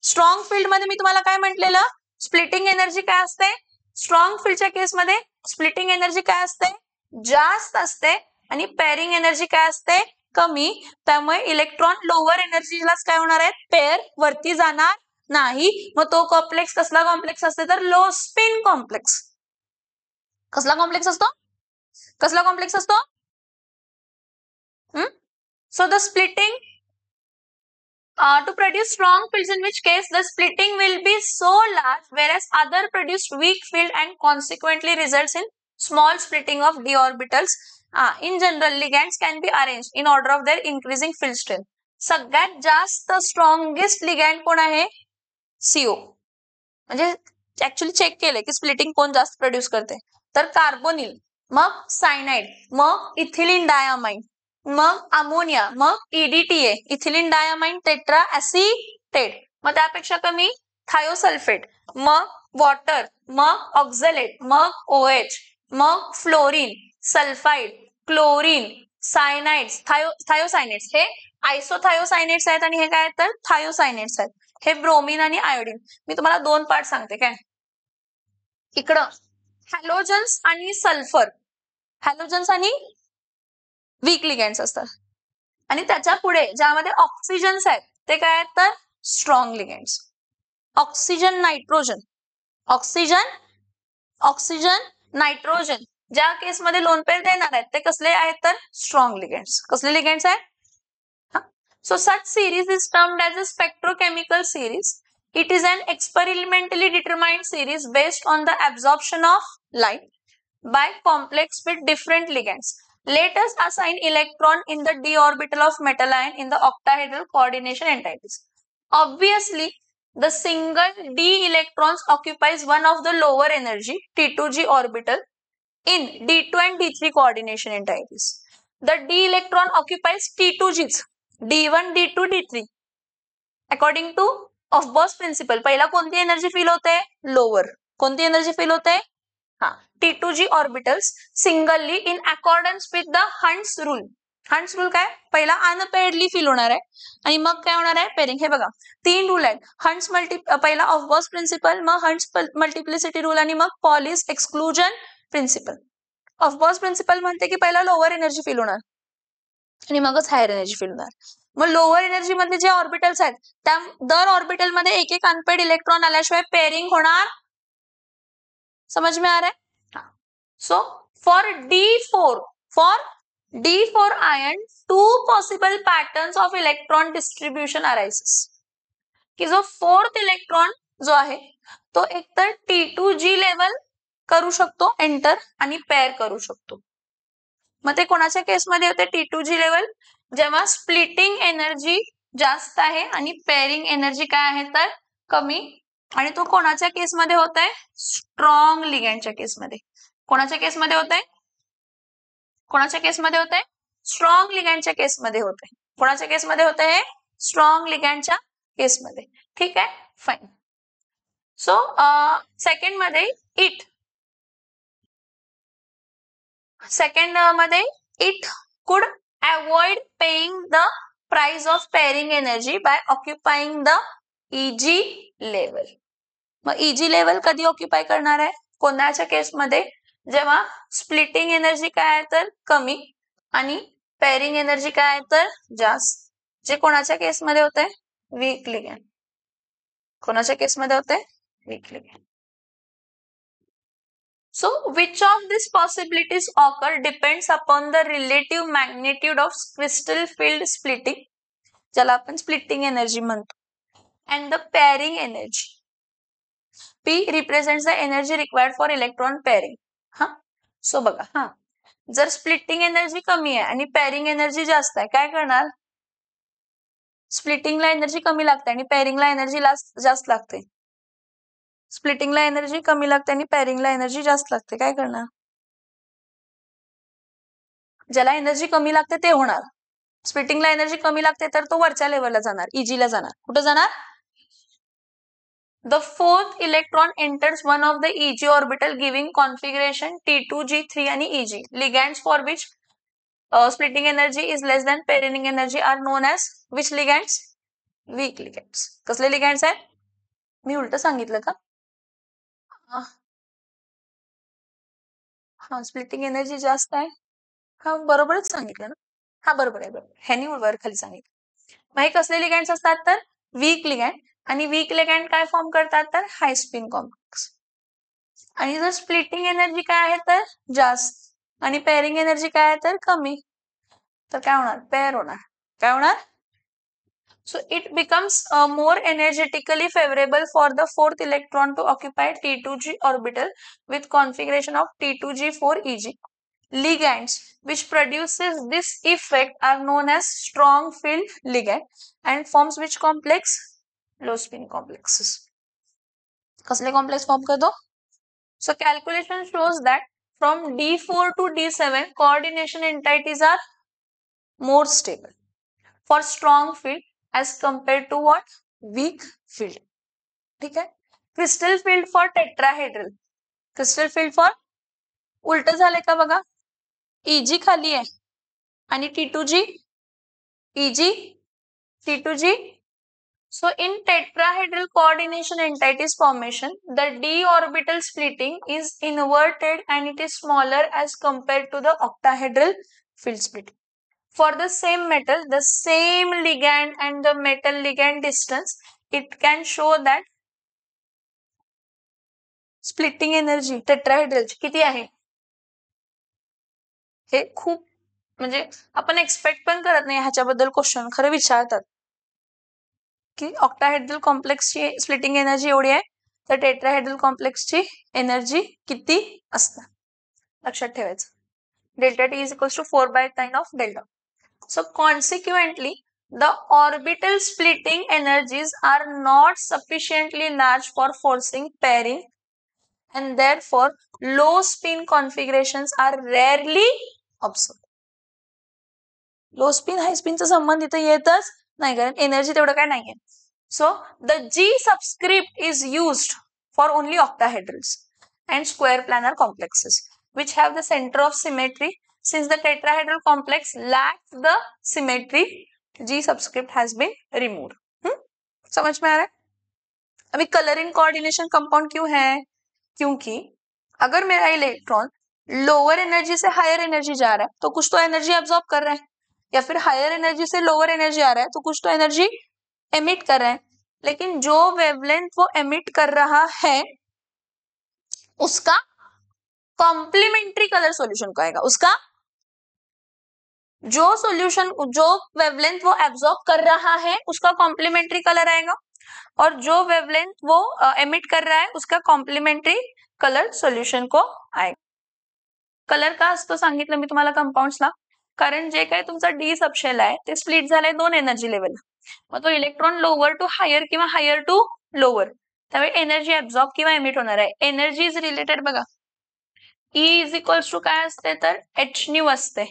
strong field मध्ये मी तुम्हाला काय म्हटलेलं splitting energy काय असते strong फील्डच्या केस मध्ये splitting energy काय असते जास्त असते आणि पेअरिंग एनर्जी काय असते कमी. त्यामुळे इलेक्ट्रॉन लोअर एनर्जीलाच काय होणार आहे पेअर वरती जाणार नाही. मग तो कॉम्प्लेक्स कसला कॉम्प्लेक्स असते तर लो स्पिन कॉम्प्लेक्स. कसला कॉम्प्लेक्स असतो so the splitting to produce strong fields in which case the splitting will be so large whereas other produced weak field and consequently results in small splitting of d orbitals. In general ligands can be arranged in order of their increasing field strength. सगळ्यात जास्त strongest ligand कोण आहे CO. म्हणजे actually check केलंय की splitting कोण जास्त produce करते तर कार्बोनिल मग सायनाइड मग इथिलीन डायमाइन मग अमोनिया मग EDTA ethylene diamine tetra acetate मग त्यापेक्षा कमी थायोसल्फेट मग वॉटर मग ऑक्झलेट मग OH मग फ्लोरीन सल्फाइड क्लोरीन सायनाइड्स थायोसायनेट्स हे आयसोथायोसायनेट्स आहेत आणि हे काय तर थायोसायनेट्स आहेत. हे ब्रोमीन आणि आयोडीन. मी तुम्हाला 2 पार्ट सांगते काय इकडं हॅलोजन्स आणि सल्फर हॅलोजन्स आणि वीक लिगँड्स असतात आणि त्याच्या पुढे ज्यामध्ये ऑक्सिजन्स आहेत ते काय आहेत तर स्ट्रॉंग लिगँड्स. ऑक्सिजन नायट्रोजन ज्या केसमध्ये लोन पेअर देणार आहेत ते कसले आहेत तर स्ट्रॉंग लिगँड्स. कसले लिगँड्स आहेत So such series is termed as a spectrochemical series. It is an experimentally determined series based on the absorption of light by complex with different ligands. Let us assign electron in the d orbital of metal ion in the octahedral coordination entities. Obviously, the single d electrons occupies one of the lower energy T2G orbital in D2 and D3 coordination entities. The d electron occupies T2Gs. D1, D2, D3 according to Aufbau principle. पहिला कोणती energy fill होते lower. कोणती energy fill होते T2G orbitals singly in accordance with the Hund's rule. Hund's rule काय पहिला अनपेअर्डली feel होणार आहे आणि मग काय होणार आहे पेअरिंग. हे बघा 3 रूल आहेत. हंट्स पहिला ऑफ-बॉस प्रिन्सिपल मग हंट्स मल्टिप्लिसिटी रूल आणि मग Pauli's exclusion principle. Aufbau principle म्हणते की पहिला लोअर एनर्जी फील होणार आणि मगच हायर एनर्जी फील्ड होणार. मग लोअर एनर्जी मध्ये जे ऑर्बिटल्स आहेत त्या दर ऑर्बिटल मध्ये एक एक अनपेड इलेक्ट्रॉन आल्याशिवाय पेअरिंग होणार. समझ में आ रहा है? So for D4 ion, two possible patterns of electron distribution arises. की जो फोर्थ इलेक्ट्रॉन जो आहे तो एकतर T2G लेवल करू शकतो एंटर आणि पेअर करू शकतो. मग ते कोणाच्या केसमध्ये होते T2G लेवल? जेव्हा स्प्लिटिंग एनर्जी जास्त आहे आणि पेअरिंग एनर्जी काय आहे तर कमी. आणि तो कोणाच्या केसमध्ये होत आहे? स्ट्रॉंग लिगँडच्या केसमध्ये. कोणाच्या केसमध्ये होत आहे? कोणाच्या केसमध्ये होत आहे? स्ट्रॉंग लिगँडच्या केसमध्ये होत आहे. कोणाच्या केसमध्ये होत आहे? स्ट्रॉंग लिगँडच्या केसमध्ये. ठीक आहे, फाईन. सो सेकंड मध्ये it could avoid paying the price of pairing energy by occupying the EG level. मग EG लेवल कधी ऑक्युपाय करणार आहे? कोणाच्या केसमध्ये? जेव्हा स्प्लिटिंग एनर्जी काय आहे तर कमी आणि पेअरिंग एनर्जी काय आहे तर जास्त. जे कोणाच्या केसमध्ये होत आहे? Weak ligand. कोणाच्या केसमध्ये होत आहे? Weak ligand. So, which of these possibilities occur depends upon the relative magnitude of crystal field splitting, ज्याला आपण splitting energy म्हणतो, and the pairing energy. P represents the energy required for electron pairing. हा, so बघा, हा, जर splitting energy कमी आहे आणि पेअरिंग एनर्जी जास्त आहे, काय करणार? स्प्लिटिंगला एनर्जी कमी लागते आणि पेअरिंगला एनर्जी जास्त लागते. स्प्लिटिंगला एनर्जी कमी लागते आणि पेअरिंगला एनर्जी जास्त लागते, काय करणार? ज्याला एनर्जी कमी लागते ते होणार. स्प्लिटिंगला एनर्जी कमी लागते तर तो वरच्या लेवलला जाणार, इजीला जाणार. कुठं जाणार? The fourth electron enters one of the EG orbital giving configuration T2G3 आणि EG. Ligands for which splitting energy is less than pairing energy are known as which ligands? Weak ligands. कसले ligands आहेत? मी उलट सांगितलं का? हा, splitting energy जास्त आहे. हा, बरोबरच सांगितलं ना? हा, बरोबर आहे, बरोबर. ह्यानी वर खाली सांगितलं. मग हे कसले लिगँड्स असतात तर वीक लिगँड. आणि वीक लिगँड काय फॉर्म करतात तर हाय स्पिन कॉम्प्लेक्स. आणि जर स्प्लिटिंग एनर्जी काय आहे तर जास्त आणि पेअरिंग एनर्जी काय आहे तर कमी, तर काय होणार? पेअर होणार. काय होणार? So it becomes more energetically favorable for the fourth electron to occupy T2G orbital with configuration of T2G4EG. Ligands which produces this effect are known as strong field ligand and forms which complex? Low spin complexes. कसले complex form करतो? So calculation shows that from D4 to D7 coordination entities are more stable for strong field as compared to what? Weak field. ठीक आहे. Crystal field for tetrahedral. Crystal field for उलट झाले का बघा? EG खाली आहे आणि T2G, EG, T2G. So in tetrahedral coordination entities formation, the d orbital splitting is inverted and it is smaller as compared to the octahedral field splitting. For the same metal, the same ligand and the metal ligand distance, it can show that splitting energy tetrahedral किती आहे? हे खूप म्हणजे आपण expect पण करत नाही ह्याच्याबद्दल क्वेश्चन खरं विचारतात की ऑक्टाहेड्रल कॉम्प्लेक्सची स्प्लिटिंग एनर्जी एवढी आहे तर टेट्राहेड्रल कॉम्प्लेक्सची एनर्जी किती असणार? लक्षात ठेवायचं. Delta T is equals to 4/9 of delta. So consequently, the orbital splitting energies are not sufficiently large for forcing pairing and therefore low spin configurations are rarely observed. Low spin high स्पिनचा संबंध इथे येतच नाही कारण energy तेवढं काय नाहीये. So the G subscript is used for only octahedrals and square planar complexes which have the center of symmetry. Since the tetrahedral complex lacks the symmetry, G subscript has been removed. समझ में आ रहा है? अभी colouring coordination compound क्यों है? क्योंकि अगर मेरा इलेक्ट्रॉन लोअर एनर्जी से हायर एनर्जी जा रहा है तो कुछ तो एनर्जी एब्जॉर्ब कर रहा है. या फिर हायर एनर्जी से लोअर एनर्जी आ रहा है तो कुछ तो एनर्जी एमिट कर रहा है, लेकिन जो वेवलेंथ वो एमिट कर रहा है उसका कॉम्प्लीमेंट्री कलर सॉल्यूशन को आएगा। उसका जो सॉल्यूशन जो वेवलेंथ वो एब्जॉर्ब कर रहा है उसका कॉम्प्लीमेंट्री कलर आएगा, और जो वेवलेंथ वो एमिट कर रहा है उसका कॉम्प्लीमेंट्री कलर सॉल्यूशन को आएगा। कलर का असतो सांगितलं मी तुम्हाला कंपाऊंड्सला, कारण जे काही तुमचा डी सबशेल आहे ते स्प्लिट झालंय दोन एनर्जी लेवल, मग तो इलेक्ट्रॉन लोअर टू हायर किंवा हायर टू लोअर, त्यामुळे एनर्जी ऍब्झॉर्ब किंवा एमिट होणार आहे. एनर्जी इज रिलेटेड बघा, E इज इक्वल्स टू काय असते तर एच न्यू असते,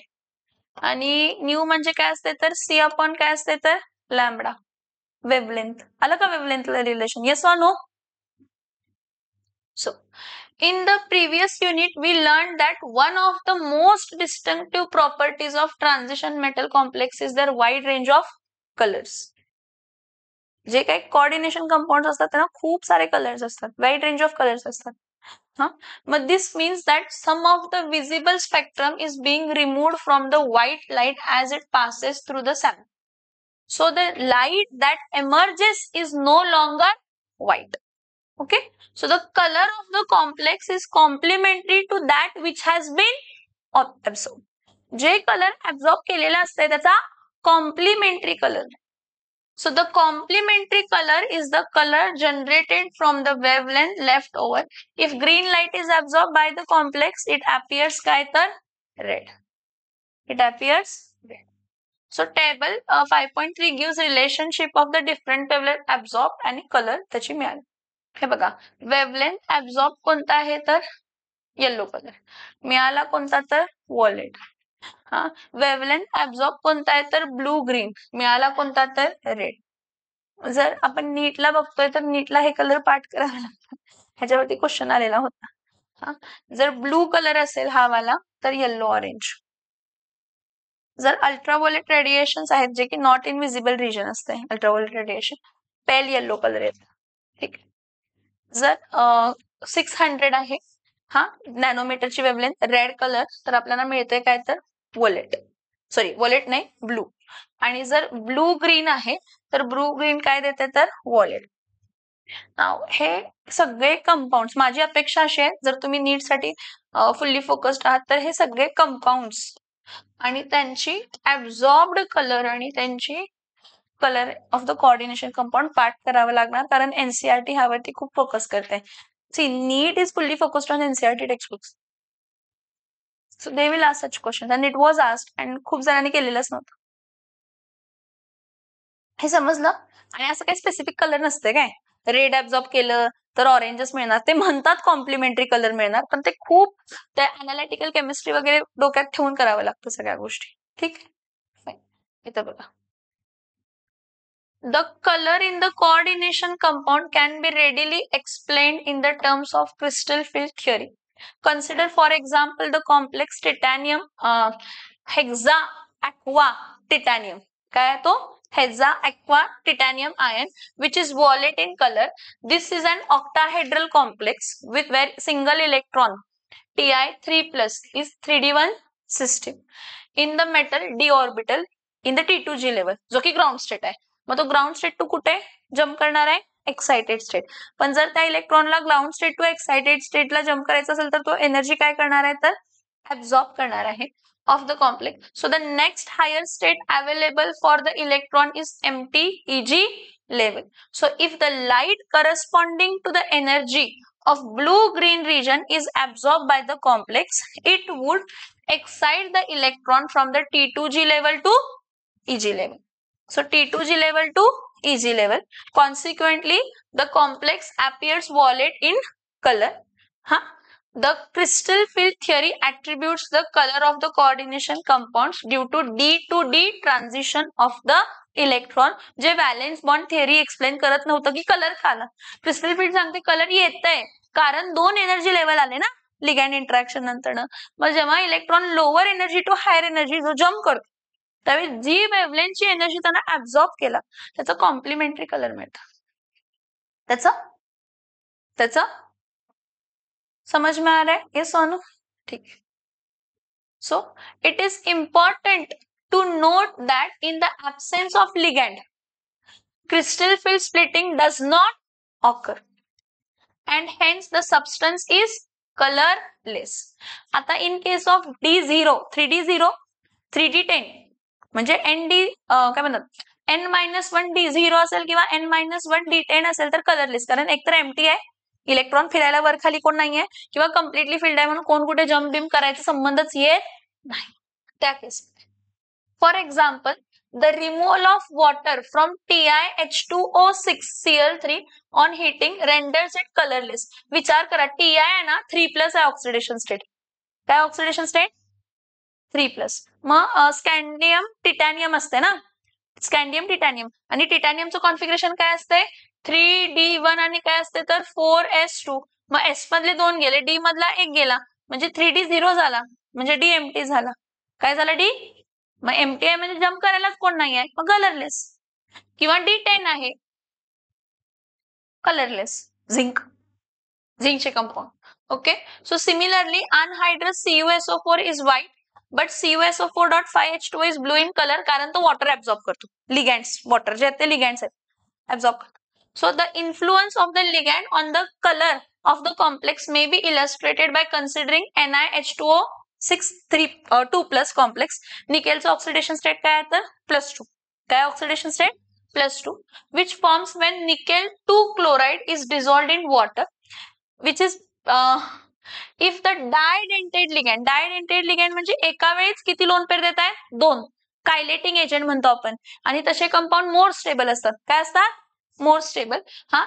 आणि न्यू म्हणजे काय असते तर सी अपॉन काय असते तर लॅम्बडा. वेवलेंथ आलं का वेवलेंथला रिलेशन? येस और no? So, in the previous unit, we learned that one of the most distinctive properties of transition metal complex is their wide range of colors. जे काही coordination compounds असतात त्यांना खूप सारे colours असतात, वाइड रेंज ऑफ कलर्स असतात. But this means that some of the visible spectrum is being removed from the white light as it passes through the sun. So the light that emerges is no longer white. Okay, so the color of the complex is complementary to that which has been absorbed. जे colour absorb केलेला असते त्याचा complementary colour. So the complementary color is the color generated from the wavelength left over. If green light is absorbed by the complex, it appears काय तर red. It appears red. So table 5.3 gives relationship of the different wavelength absorbed आणि color त्याची मिळाली. हे बघा, wavelength absorb कोणता आहे तर येलो कलर, मिळाला कोणता तर वॉलेट. हा, वेवलेंथ ऍब्सॉर्ब कोणता आहे तर ब्लू ग्रीन, मिळाला कोणता तर रेड. जर आपण नीटला बघतोय तर नीटला हे कलर पाठ करावे लागतात, ह्याच्यावरती क्वेश्चन आलेला होता. हा, जर ब्लू कलर असेल हा वाला तर येल्लो ऑरेंज. जर अल्ट्राव्हायोलेट रेडिएशन आहेत जे की नॉट इनविजिबल रिजन असते, अल्ट्राव्हायोलेट रेडिएशन पेल येल्लो कलर येतो. ठीक आहे. जर 600 आहे हा नॅनोमीटरची वेवलेंथ, रेड कलर, तर आपल्याला मिळते काय तर वॉलेट, सॉरी वॉलेट नाही ब्लू. आणि जर ब्लू ग्रीन आहे तर ब्लू ग्रीन काय देते तर वॉलेट. हे सगळे कंपाऊंड्स, माझी अपेक्षा अशी आहे जर तुम्ही नीट साठी फुल्ली फोकस्ड आहात तर हे सगळे कंपाऊंड्स आणि त्यांची ऍब्सॉर्ब्ड कलर आणि त्यांची colour of the coordination compound पाठ करावं लागणार, कारण एनसीईआरटी ह्यावरती खूप फोकस करते. See NEET is fully focused on NCERT textbooks, so they will ask such question and it was asked and खूप जणांनी केलेलंच नव्हतं. हे समजलं? आणि असं काही स्पेसिफिक कलर नसते काय, रेड ऍब्सॉर्ब केलं तर ऑरेंजच मिळणार, ते म्हणतात कॉम्प्लिमेंटरी कलर मिळणार, पण ते खूप त्या अनालिटिकल केमिस्ट्री वगैरे डोक्यात ठेवून करावं लागतं सगळ्या गोष्टी. ठीक आहे, इथं बघा. The color in the coordination compound can be readily explained in the terms of crystal field theory. Consider for example the complex titanium hexa aqua titanium. काय तो hexa aqua titanium ion which is violet in color. This is an octahedral complex with very single electron Ti3+ is 3d1 system. In the metal d orbital in the T2g level जो की ground state आहे. मग तो ground state to कुठे jump करणार आहे excited state. पण जर त्या इलेक्ट्रॉनला ग्राउंड स्टेट टू एक्साइटेड स्टेटला जम्प करायचं असेल तर तो एनर्जी काय करणार आहे तर ऍब्सॉर्ब करणार आहे of the complex. So the next higher state available for the electron is empty EG level. So if the light corresponding to the energy of blue-green region is absorbed by the complex, it would excite the electron from the T2g level to EG level. So T2g level to EG level. Consequently, the complex appears violet in color. The crystal field theory attributes the color of the coordination compounds due to D to D transition of the electron. जे valence bond theory explain करत नव्हतं की colour का आला, crystal field सांगते colour येतंय कारण दोन एनर्जी लेवल आले ना लिगॅंड इंटरॅक्शन नंतर. मग जेव्हा electron lower energy to higher energy जो जम्प करतो त्यावेळी जी वेवलेंथची एनर्जी त्यांना ऍब्सॉर्ब केला त्याचा कॉम्प्लिमेंटरी कलर मिळतं. त्याचा समझ में आ रहा है ये सोनू? ठीक. So it is important to note that in the absence of ligand, crystal field splitting does not occur and hence the substance is colorless. आता in case of D0, 3D0, 3D10 म्हणजे ND काय म्हणतात N-1 D0 असेल किंवा N-1 D10 असेल तर colourless, कारण एकतर एम्प्टी आहे, इलेक्ट्रॉन फिरायला वर खाली कोण नाहीये किंवा कम्प्लिटली फिल्ड आहे म्हणून कोण कुठे जम्प बिम करायचा संबंधच येत नाही त्या case. For example, the removal of water from TiH2O6 Cl3 on heating renders it colorless. विचार करा, Ti आहे ना 3+ आहे ऑक्सिडेशन स्टेट. काय ऑक्सिडेशन स्टेट? 3+. मग स्कॅन्डियम टिटॅनियम असते ना, स्कॅन्डियम टिटॅनियम, आणि टिटॅनियमचं कॉन्फिगरेशन काय असते? 3D1 आणि काय असते तर 4s2. मग S मधले 2 गेले, D मधला 1 गेला, म्हणजे 3D0 झाला, म्हणजे D एम्प्टी झाला. काय झालं? D. मग एम्प्टी आहे म्हणजे जम्प करायलाच कोण नाही आहे, मग कलरलेस. किंवा D10 आहे, कलरलेस, झिंकचे compound. Okay, so similarly anhydrous CuSO4 is white but CuSO4.5H2O is blue in colour, कारण तो वॉटर ऍब्सॉर्ब करतो. लिगँड्स, वॉटर जे आहेत ते लिगँड्स आहेत, ऍब्सॉर्ब करतो. So the influence of the ligand on the color of the complex may be illustrated by considering NiH2O6 2+ complex. निकेलचं oxidation state काय आहे तर +2. काय oxidation state? +2, which forms when nickel 2 chloride is dissolved in water, which is if the didentate ligand म्हणजे एका वेळेस किती lone pair देत आहेत? 2. कायलेटिंग एजंट म्हणतो आपण, आणि तसे कंपाऊंड मोर स्टेबल असतात. काय असतात? more stable.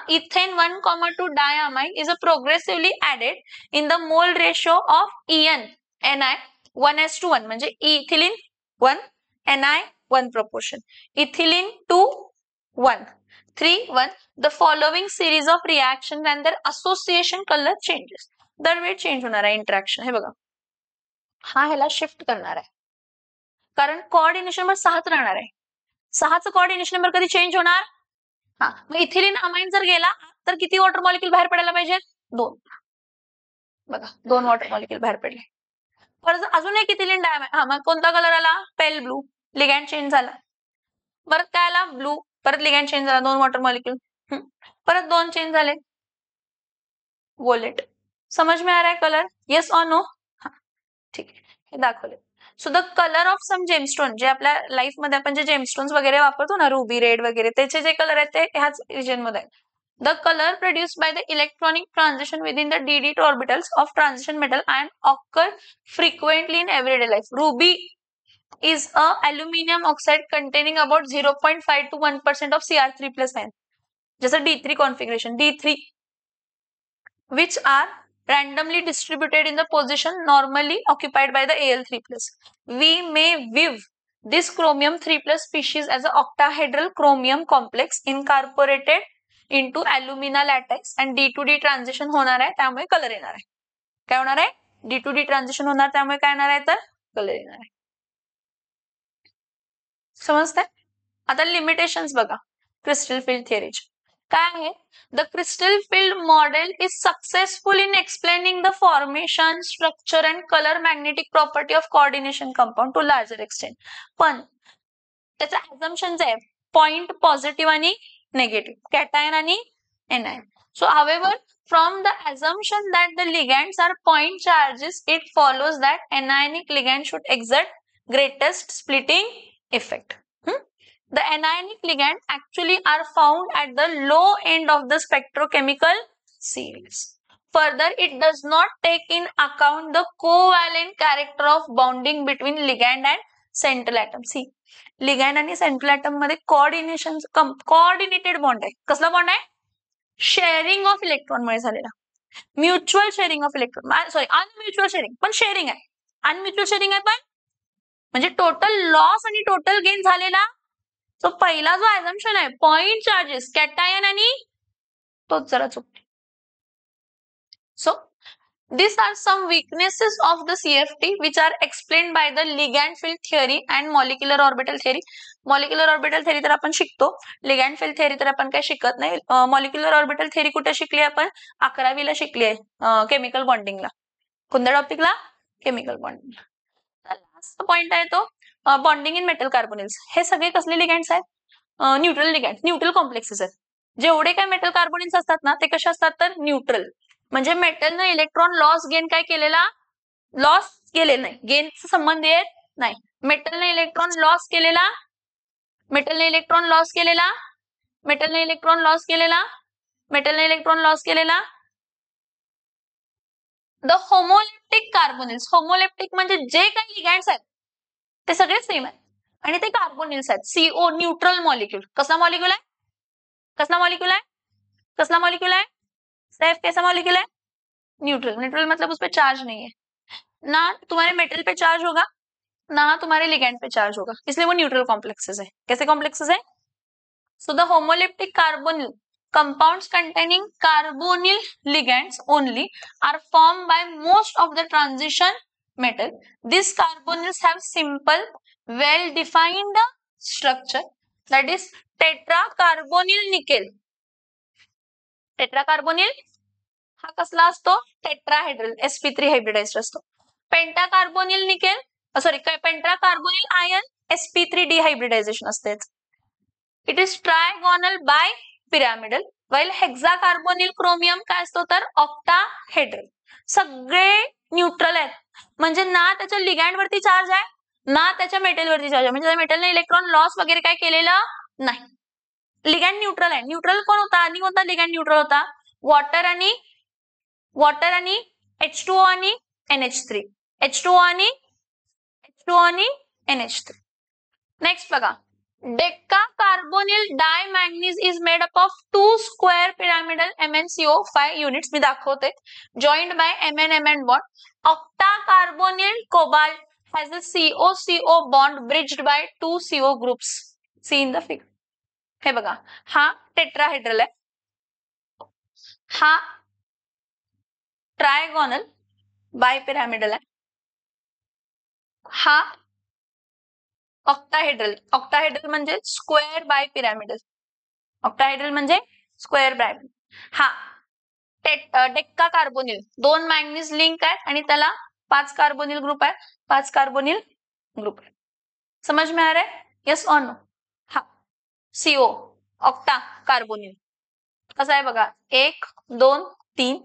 Ethane 1,2 diamine is a progressively added in the mole ratio of En Ni 1:1 म्हणजे ethylene 1 Ni 1 proportion, ethylene 2 1 3 1. The following series of reaction and their association color changes. दरवेळी change होणार आहे interaction. हे बघा, हा ह्याला shift करणार आहे कारण कोऑर्डिनेशन नंबर 6च राहणार आहे. 6चं कोऑर्डिनेशन नंबर कधी चेंज होणार? मग इथिलीन अमाइन जर गेला तर किती वॉटर मॉलिक्यूल बाहेर पडायला पाहिजेत? 2. बघा, 2 वॉटर मॉलिक्यूल बाहेर पडले. परत अजून एक इथिलीन डायमाइन, मग कोणता कलर आला? पेल ब्लू, लिगँड चेंज झाला. परत काय आला? ब्लू, परत लिगँड चेंज झाला, 2 वॉटर मॉलिक्यूल, परत 2 चेंज झाले, वोलेट. समझ में आ रहा है कलर? येस और नो? ठीक आहे, हे दाखवले. So the colour of some gemstone, जे आपल्या लाईफ मध्ये आपण जे जेमस्टोन्स वगैरे वापरतो ना, रुबी, रेड वगैरे, त्याचे जे कलर आहेत ते ह्याच रिजन मध्ये आहेत. The colour produced by the electronic transition within the D2 orbitals of transition metal ion occur frequently in everyday life. Ruby is a aluminium oxide containing about 0.5 to 1% of Cr3+ ion. जैसे D3 configuration, D3, which are randomly distributed in the position normally occupied by the Al3+. We may view this chromium 3+ species as an octahedral chromium complex incorporated into alumina lattice and D2D transition होणार आहे, त्यामुळे colour येणार आहे. काय होणार आहे? D2D transition होणार, त्यामुळे काय येणार आहे तर कलर येणार आहे. समजतंय? आता लिमिटेशन्स बघा क्रिस्टल फील्ड थिअरीचे. काय आहे? The crystal field model is successful in explaining the formation, structure and colour magnetic property of coordination compound to larger extent. पण त्याचं ॲझम्पशन्स आहे पॉइंट पॉझिटिव्ह आणि नेगेटिव्ह, कॅटायन आणि anion. So however from the assumption that the ligands are point charges, it follows that anionic ligand should exert greatest splitting effect. The anionic ligand actually are found at the low end of the spectrochemical series. Further, it does not take in account the covalent character of bonding between ligand and central atom. See, ligand आणि central atom मध्ये coordinated bond आहे. कसला bond आहे? Sharing of electron मुळे झालेला, mutual sharing of electron, sorry unmutual sharing, पण sharing आहे, unmutual sharing आहे पण म्हणजे टोटल लॉस आणि टोटल गेन झालेला. सो पहिला जो ॲझम्पशन आहे पॉइंट चार्जेस, कॅटायन आणि तोच जरा चुकते. So these are some weaknesses of the CFT which are explained by the ligand field theory and molecular orbital theory. Molecular orbital theory तर आपण शिकतो, ligand field theory तर आपण काय शिकत नाही. molecular orbital theory कुठे शिकली आपण? 11वीला शिकली आहे, केमिकल बॉन्डिंगला. कोणत्या टॉपिकला? केमिकल बॉन्डिंगला. लास्ट पॉइंट आहे तो बॉन्डिंग इन मेटल कार्बोनिल्स, हे सगळे कसले लिगँड्स आहेत? न्यूट्रल लिगँड्स, न्यूट्रल कॉम्प्लेक्सेस आहेत. जेवढे काय मेटल कार्बोनिल्स असतात ना ते कसे असतात तर न्यूट्रल. म्हणजे मेटलनं इलेक्ट्रॉन लॉस गेन काय केलेला? लॉस केले नाही, गेनचा संबंध येत नाही. मेटलने इलेक्ट्रॉन लॉस केलेला, मेटलने इलेक्ट्रॉन लॉस केलेला, मेटलने इलेक्ट्रॉन लॉस केलेला, मेटलने इलेक्ट्रॉन लॉस केलेला. द होमोलेप्टिक कार्बोनिल्स, होमोलेप्टिक म्हणजे जे काही लिगँड्स आहेत ते सगळे सेम आहेत आणि ते कार्बोनिल्स आहेत. CO neutral molecule. कसला मॉलिक्यूल आहे? कसला मॉलिक्यूल है? कसला मॉलिक्यूल है? सेफ कैसा मॉलिक्यूल है? न्यूट्रल. न्यूट्रल मतलब उस पर चार्ज नहीं है, ना तुम्हारे मेटल पे चार्ज होगा ना तुम्हारे लिगैंड पे चार्ज होगा, इसलिए वो न्यूट्रल कॉम्प्लेक्सेस है. कैसे कॉम्प्लेक्सेस है? So the homoleptic carbonyl compounds containing carbonyl ligands only are formed by most of the transition metal. These carbonyls have simple, well-defined structure, that is tetracarbonyl nickel. Tetracarbonyl हा कसला असतो? Tetrahedral, sp3 hybridized असतो. Pentacarbonyl nickel, sorry pentacarbonyl ion sp3 dehybridization असते. It is trigonal bipyramidal, while hexacarbonyl chromium काय असतो तर octahedral. सगळे neutral आहेत, म्हणजे ना त्याच्या लिगँड वरती चार्ज आहे ना त्याच्या मेटल वरती चार्ज आहे, म्हणजे मेटलने इलेक्ट्रॉन लॉस वगैरे काय केलेलं नाही. लिगँड न्यूट्रल आहे. न्यूट्रल कोण होता? आणि कोणता लिगँड न्यूट्रल होता? वॉटर आणि H2O आणि NH3, H2O आणि NH3. नेक्स्ट बघा, decacarbonyl dimanganese is made up of 2 square pyramidal MnCO5 units. मी दाखवते, joined by MnMn bond. Octacarbonyl cobalt has a CO-CO bond bridged by 2 CO groups. See in the figure. हे बघा, हा tetrahedral आहे, हा trigonal बायपिरॅमिडल आहे, हा octahedral. Octahedral म्हणजे स्क्वेअर बाय पिरॅमिडल, ऑक्टाहेड्रल म्हणजे स्क्वेअर बाय. हा डेक्का कार्बोनिल, 2 मॅग्नीज लिंक आहेत आणि त्याला 5 कार्बोनिल ग्रुप आहेत, 5 कार्बोनिल ग्रुप आहेत. समझ में आ रहा है? यस और नो? हा CO ऑक्टा कार्बोनिल कसा आहे बघा, 1 2 3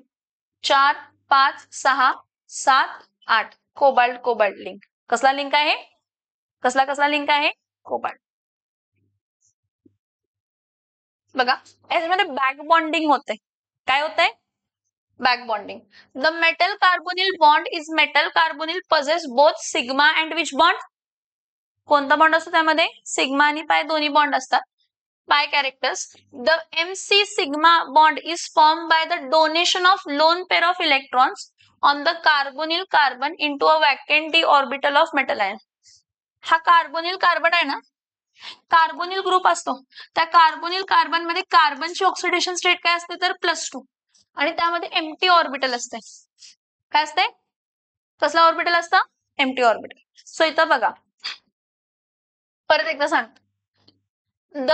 4 5 6 7 8 कोबाल्ट कोबाल्ट लिंक. कसला लिंक आहे? कसला लिंक आहे? कोबाल्ट. बघा याच्यामध्ये बॅक बॉन्डिंग होते. काय होतंय? Back bonding. The metal carbonyl bond is metal carbonyl possess both sigma and which bond? कोणता बॉन्ड असतो त्यामध्ये? सिग्मा आणि पाय दोन्ही बॉन्ड असतात. Pi characters. The MC sigma bond is formed by the donation of lone pair of electrons on the carbonyl carbon into a vacant d orbital of metal ion. हा carbonyl carbon आहे ना, carbonyl group असतो, त्या carbonyl carbon मध्ये कार्बनची oxidation state काय असते तर +2 आणि त्यामध्ये एम्प्टी ऑर्बिटल असते. काय असते? कसला ऑर्बिटल असतं? Empty orbital. सो इथं बघा, परत एकदा सांगतो, the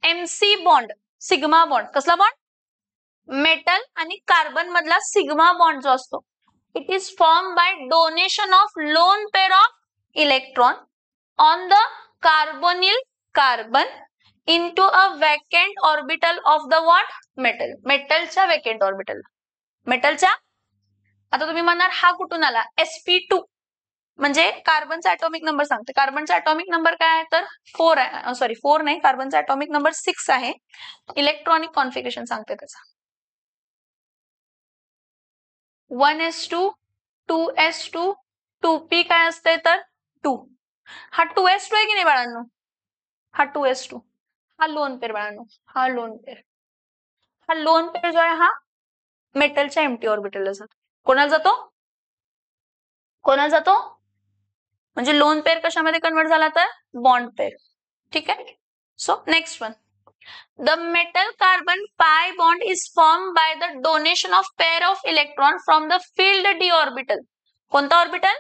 MC bond, sigma bond, कसला बॉन्ड? मेटल आणि कार्बन मधला सिग्मा बॉन्ड जो असतो, it is form bye donation of lone pair of electron on the carbonyl carbon into a vacant orbital of the what? Metal. मेटलच्या vacant orbital, मेटलच्या. आता तुम्ही म्हणणार हा कुठून आला? sp2 म्हणजे कार्बनचा ॲटॉमिक नंबर सांगते. कार्बनचा ॲटॉमिक नंबर काय आहे तर 4 आहे, सॉरी 4 नाही, कार्बनचा ॲटॉमिक नंबर 6 आहे. इलेक्ट्रॉनिक कॉन्फिगरेशन सांगते त्याचा, 1s2 2s2 2p काय असते तर 2. हा 2s2 आहे की नाही बाळांनो? हा 2s2, हा लोन पेअर बाळांनो, हा लोन पेअर. हा लोन पेअर जो आहे हा मेटलच्या एम्प्टी ऑर्बिटलला जातो. कोणाला जातो? कोणाला जातो? म्हणजे लोन पेअर कशामध्ये कन्वर्ट झाला तर बॉन्ड पेअर. ठीक आहे. So next one, the metal carbon pi bond is form by the donation of pair of electron from the filled D orbital. कोणता ऑर्बिटल?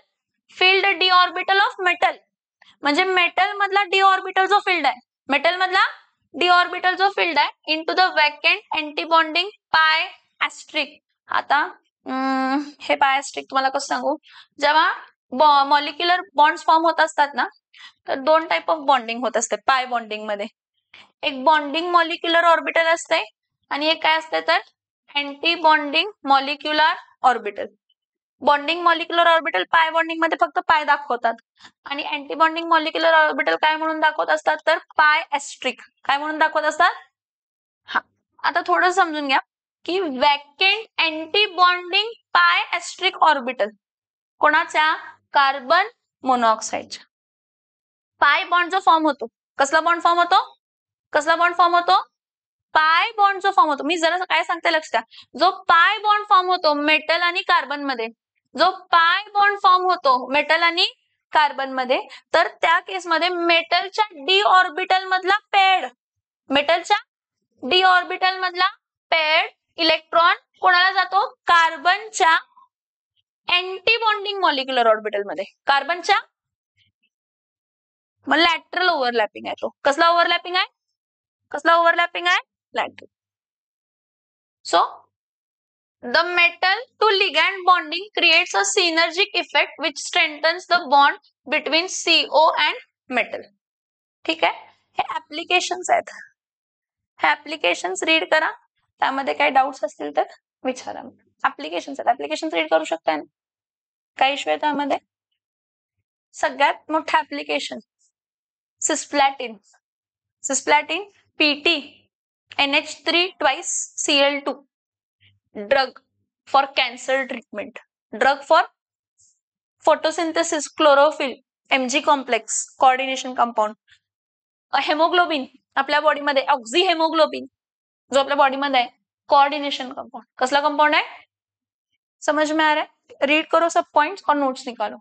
Filled D orbital of metal. म्हणजे metal मधला D orbital जो filled आहे, metal मधला D orbital जो filled आहे into the vacant anti bonding pi asterisk. आता हे पाय ॲस्ट्रिक तुम्हाला कसं सांगू, जेव्हा मॉलिक्युलर बॉन्ड्स फॉर्म होत असतात ना, तर दोन टाइप ऑफ बॉन्डिंग होत असते पाय बॉन्डिंग मध्ये. एक बॉन्डिंग मॉलिक्युलर ऑर्बिटल असते आणि एक काय असते तर anti bonding molecular orbital. Bonding molecular orbital पाय बॉन्डिंग मध्ये फक्त पाय दाखवतात आणि अँटी बॉन्डिंग मॉलिक्युलर ऑर्बिटल काय म्हणून दाखवत असतात तर पाय एस्ट्रिक काय म्हणून दाखवत असतात. हा, आता थोडं समजून घ्या की वॅकेंट अँटी बॉन्डिंग पाय एस्ट्रिक ऑर्बिटल कोणाच्या कार्बन मोनॉक्साईडच्या. पाय बॉन्ड जो फॉर्म होतो, कसला बॉन्ड फॉर्म होतो, कसला बॉन्ड फॉर्म होतो, पाय बॉन्ड जो फॉर्म होतो. मी जरा काय सांगते लक्ष द्या. जो पाय बॉन्ड फॉर्म होतो मेटल आणि कार्बन मध्ये, जो पाय बॉन्ड फॉर्म होतो मेटल आणि कार्बन मध्ये, तर त्या केसमध्ये मेटलच्या डी ऑर्बिटल मधला पेड, मेटलच्या डी ऑर्बिटल मधला पेड इलेक्ट्रॉन कोणाला जातो, कार्बनच्या अँटी बॉन्डिंग मॉलिक्युलर ऑर्बिटल मध्ये, कार्बनच्या. मग लॅटरल ओव्हरलॅपिंग आहे तो. कसला ओव्हरलॅपिंग आहे, कसला ओव्हरलॅपिंग आहे, lateral. So, the metal to ligand bonding creates a synergic effect which strengthens the bond between CO and metal. ठीक आहे, हे ऍप्लिकेशन्स आहेत. हे ऍप्लिकेशन्स रीड करा, त्यामध्ये काही डाऊट्स असतील तर विचारा. ऍप्लिकेशन्स आहेत, ऍप्लिकेशन्स रीड करू शकता. काही इश्यू आहे त्यामध्ये. सगळ्यात मोठं application सिस्प्लॅटिन. सिस्प्लॅटिन PT NH3 twice Cl2 drug for cancer treatment, drug for photosynthesis, chlorophyll, Mg complex, coordination compound. Haemoglobin आपल्या बॉडीमध्ये, ऑक्झी हेमोग्लोबिन जो आपल्या बॉडीमध्ये आहे, कोऑर्डिनेशन कंपाउंड. कसला कंपाउंड आहे, समझ में आ रहा है. रीड करो सब पॉइंट्स और नोट्स निकालो.